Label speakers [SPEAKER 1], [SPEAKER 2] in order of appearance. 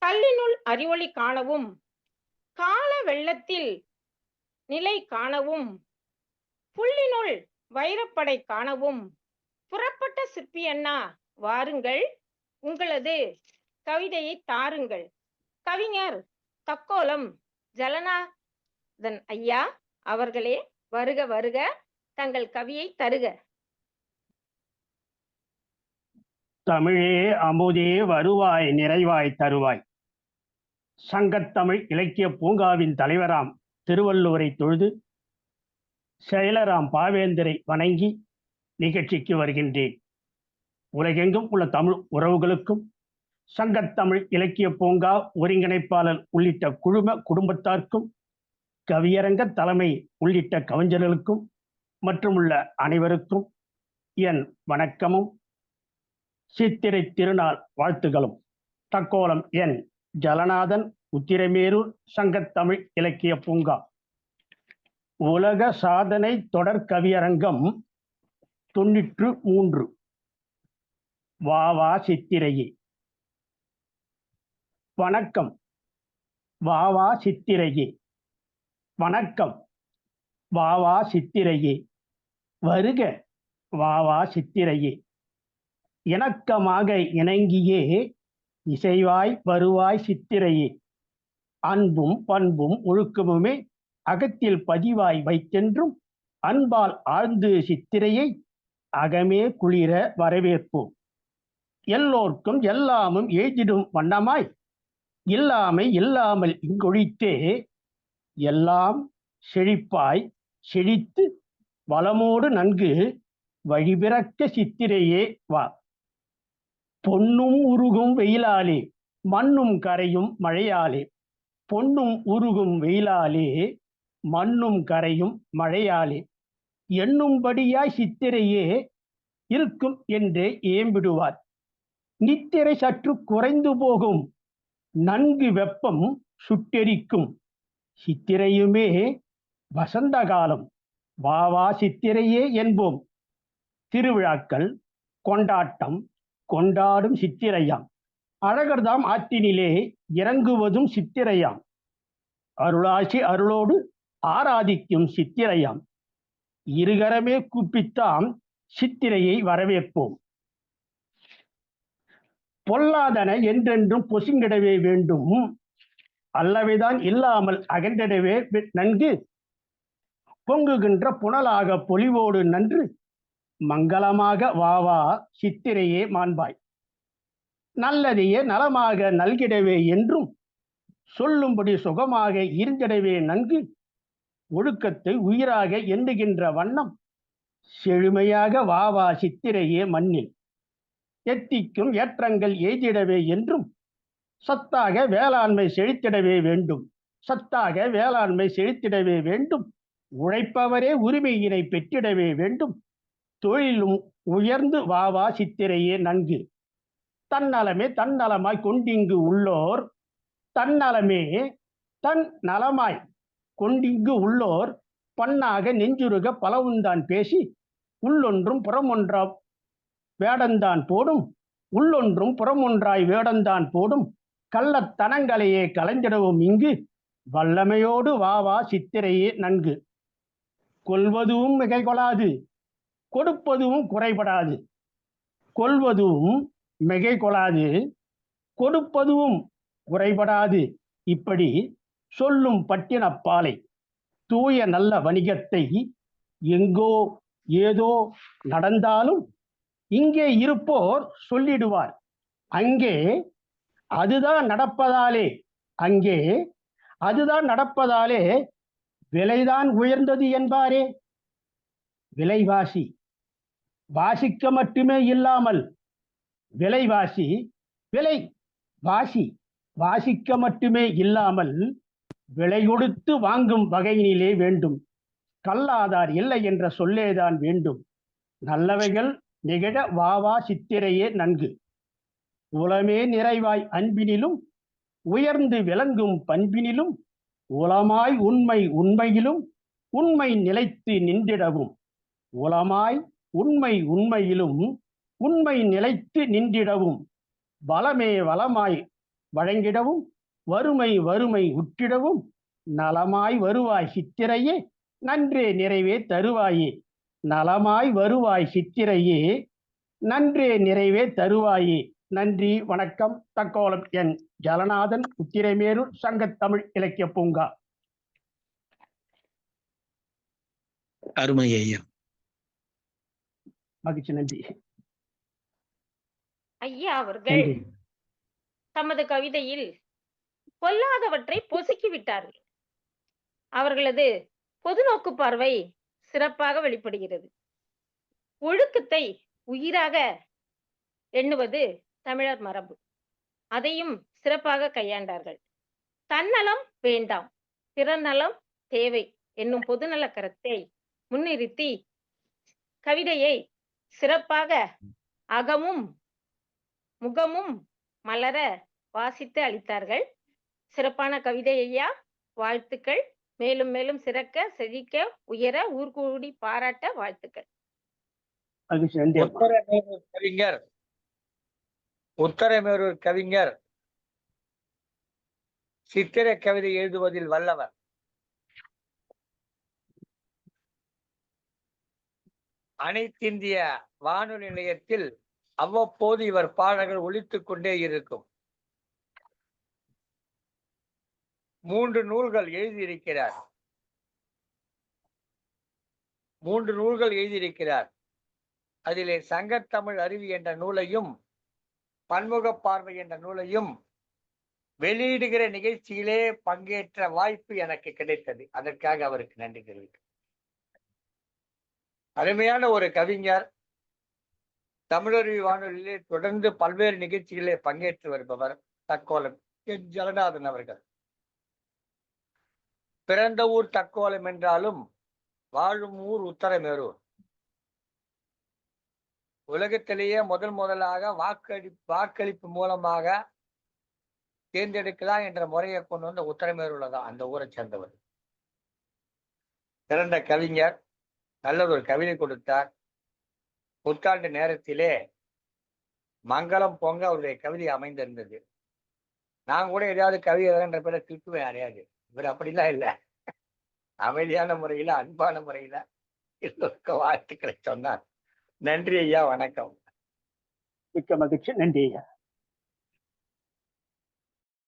[SPEAKER 1] கல்லினுள் அறிவொளி காணவும் கால வெள்ளத்தில் நிலை காணவும் புள்ளினுள் வைரப்படை காணவும் புறப்பட்ட சிற்பி அண்ணா வாருங்கள், உங்களது கவிதையை தாருங்கள். கவிஞர் தக்கோலம் ஜலநாதன் ஐயா அவர்களே, வருக வருக, தங்கள் கவியை தருக.
[SPEAKER 2] தமிழே அமுதே வருவாய் நிறைவாய் தருவாய். சங்கத்தமிழ் இலக்கிய பூங்காவின் தலைவராம் திருவள்ளுவரை தொழுது செயலராம் பாவேந்தரை வணங்கி நிகழ்ச்சிக்கு வருகின்றேன். உலகெங்கும் உள்ள தமிழ் உறவுகளுக்கும் சங்கத்தமிழ் இலக்கிய பூங்கா ஒருங்கிணைப்பாளர் உள்ளிட்ட குடும்பத்தாருக்கும் கவியரங்க தலைமை உள்ளிட்ட கவிஞர்களுக்கும் மற்றும் உள்ள அனைவருக்கும் என் வணக்கமும் சித்திரை திருநாள் வாழ்த்துகளும். தக்கோலம் என் ஜலநாதன், உத்திரமேரூர், சங்கத்தமிழ் இலக்கிய பூங்கா. உலக சாதனை தொடர் கவியரங்கம் 93. வா வா சித்திரையே. வணக்கம் வா வா சித்திரையே, வணக்கம் வா வா சித்திரையே, வருக வா வா சித்திரையே, இணக்கமாக இணங்கியே இசைவாய் வருவாய் சித்திரையே, அன்பும் பண்பும் ஒழுக்கமுமே அகத்தில் பதிவாய் வைத்தென்றும் அன்பால் ஆழ்ந்து சித்திரையை அகமே குளிர வரவேற்போம். எல்லோர்க்கும் எல்லாமும் ஏதிடும் வண்ணமாய் இல்லாமை இல்லாமல் இங்கொழித்தே எல்லாம் செழிப்பாய் செழித்து வளமோடு நன்கு வழிபிறக்க சித்திரையே வா. பொன்னும் உருகும் வெயிலாலே மண்ணும் கரையும் மழையாலே, பொன்னும் உருகும் வெயிலாலே மண்ணும் கரையும் மழையாலே எண்ணும்படியாய் சித்திரையே இருக்கும் என்றே ஏம்பிடுவார். நித்திரை சற்று குறைந்து போகும், நன்கு வெப்பம் சுட்டெரிக்கும் சித்திரையுமே வசந்த காலம். வா வா சித்திரையே என்போம். திருவிழாக்கள் கொண்டாட்டம் கொண்டாடும் சித்திரையாம். அழகர்தாம் ஆற்றினிலே இறங்குவதும் சித்திரையாம். அருளாட்சி அருளோடு ஆராதிக்கும் சித்திரையாம். இருகரமே கூப்பித்தாம் சித்திரையை வரவேற்போம். பொல்லாதன என்றென்றும் பொசுங்கிடவே வேண்டும், அல்லவைதான் இல்லாமல் அகன்றிடவே நன்கு பொங்குகின்ற புனலாக பொலிவோடு நன்று மங்களமாக வாவா சித்திரையே மாண்பாய். நல்லதையே நலமாக நல்கிடவே என்றும் சொல்லும்படி சுகமாக இருந்திடவே நன்கு ஒழுக்கத்தை உயிராக எண்ணுகின்ற வண்ணம் செழுமையாக வாவா சித்திரையே மண்ணில் எத்திக்கும் ஏற்றங்கள் எய்திடவே என்றும் சத்தாக வேளாண்மை செழித்திடவே வேண்டும், சத்தாக வேளாண்மை செழித்திடவே வேண்டும், உழைப்பவரே உரிமையினை பெற்றிடவே வேண்டும், தொழிலும் உயர்ந்து வாவா சித்திரையே நன்கு. தன்னலமே தன்னலமாய் கொண்டிங்கு உள்ளோர், தன்னலமே தன் நலமாய் கொண்டிங்கு உள்ளோர் பண்ணாக நெஞ்சுருக பலவுந்தான் பேசி உள்ளொன்றும் புறமொன்றா வேடந்தான் போடும், உள்ளொன்றும் புறமொன்றாய் வேடந்தான் போடும் கள்ளத்தனங்களையே கலைந்திடவும் இங்கு வல்லமையோடு வாவா சித்திரையே நன்கு. கொள்வதும் மிகை கொள்ளாது, கொடுப்பதும் குறைபடாது, கொள்வதும் மிகை கொள்ளாது, கொடுப்பதும் குறைபடாது, இப்படி சொல்லும் பட்டினப்பாலை தூய நல்ல வணிகத்தை எங்கோ ஏதோ நடந்தாலும் இங்கே இருப்போர் சொல்லிடுவார், அங்கே அதுதான் நடப்பதாலே, அங்கே அதுதான் நடப்பதாலே விலைதான் உயர்ந்தது என்பாரே. விலைவாசி வாசிக்க மட்டுமே இல்லாமல் விலைவாசி விலை வாசி வாசிக்க மட்டுமே இல்லாமல் விலை கொடுத்து வாங்கும் வகையினிலே வேண்டும். கல்லாதார் இல்லை என்ற சொல்லேதான் வேண்டும். நல்லவைகள் நிகழ வாவா சித்திரையே நன்கு. உளமே நிறைவாய் அன்பினிலும் உயர்ந்து விளங்கும் பண்பினிலும் உளமாய் உண்மை உண்மையிலும் உண்மை நிலைத்து நின்றிடவும், உளமாய் உண்மை உண்மையிலும் உண்மை நிலைத்து நின்றிடவும் வளமே வளமாய் வழங்கிடவும் வறுமை வறுமை உற்றிடவும் நலமாய் வருவாய் சித்திரையே நன்றே நிறைவே தருவாயே. நலமாய் வருவாய் சித்திரையே நன்றே நிறைவே தருவாயே. நன்றி வணக்கம். தக்கோலம் என் ஜலநாதன், உத்திரமேரூர் சங்கத்தமிழ் இலக்கிய பூங்கா.
[SPEAKER 3] அருமை ஐயா.
[SPEAKER 2] மகிழ்ச்சி. நன்றி
[SPEAKER 1] ஐயா அவர்கள்
[SPEAKER 2] நன்றி.
[SPEAKER 1] தமது கவிதையில் பொல்லாதவற்றை பொசுக்கி விட்டார்கள். அவர்களது பொதுநோக்கு பார்வை சிறப்பாக வெளிப்படுகிறது. ஒழுக்கத்தை உயிராக எண்ணுவது தமிழர் மரபு. அதையும் சிறப்பாக கையாண்டார்கள். தன்னலம் வேண்டாம், பிறர் நலம் தேவை என்னும் பொதுநல கருத்தை முன்னிறுத்தி கவிதையை சிறப்பாக அகமும் முகமும் மலர வாசித்து அளித்தார்கள். சிறப்பான கவிதை ஐயா, வாழ்த்துக்கள். மேலும் மேலும் சிறக்க, செழிக்க, உயர, ஊர்கூடி பாராட்ட வாழ்த்துக்கள்.
[SPEAKER 2] மகிழ்ச்சி. நன்றி.
[SPEAKER 4] உத்தரமேரூர் கவிஞர் சித்திர கவிதை எழுதுவதில் வல்லவர். அனைத்திந்திய வானொலி நிலையத்தில் அவ்வப்போது இவர் பாடல்கள் ஒலித்துக் கொண்டே இருக்கும். 3 நூல்கள் எழுதியிருக்கிறார். அதிலே சங்கத்தமிழ் அருவி என்ற நூலையும் பன்முக பார்வை என்ற நூலையும் வெளியிடுகிற நிகழ்ச்சியிலே பங்கேற்ற வாய்ப்பு எனக்கு கிடைத்தது. அதற்காக அவருக்கு நன்றி தெரிவிக்கிறேன். அருமையான ஒரு கவிஞர். தமிழருவி வானொலியிலே தொடர்ந்து பல்வேறு நிகழ்ச்சிகளிலே பங்கேற்று வருபவர் தக்கோலம் என் ஜலநாதன் அவர்கள். பிறந்த ஊர் தக்கோலம் என்றாலும் வாழும் ஊர் உத்தரமேரூர். உலகத்திலேயே முதலாக வாக்களிப்பு மூலமாக தேர்ந்தெடுக்கலாம் என்ற முறையை கொண்டு வந்த உத்தரமேரூர்ல தான் அந்த ஊரை சேர்ந்தவர். சிறந்த கவிஞர், நல்ல ஒரு கவிதை கொடுத்தார். புத்தாண்டு நேரத்திலே மங்களம் பொங்க அவருடைய கவிதை அமைந்திருந்தது. நான் கூட ஏதாவது கவிதை என்ற பேரை திருப்புவேன் யாரையாது. இவர் அப்படிலாம் இல்லை, அமைதியான முறையில அன்பான முறையில எல்லோருக்கும் வாழ்த்துக்களை சொன்னார். நன்றி ஐயா, வணக்கம்.
[SPEAKER 2] மிக்க மகிழ்ச்சி. நன்றி ஐயா.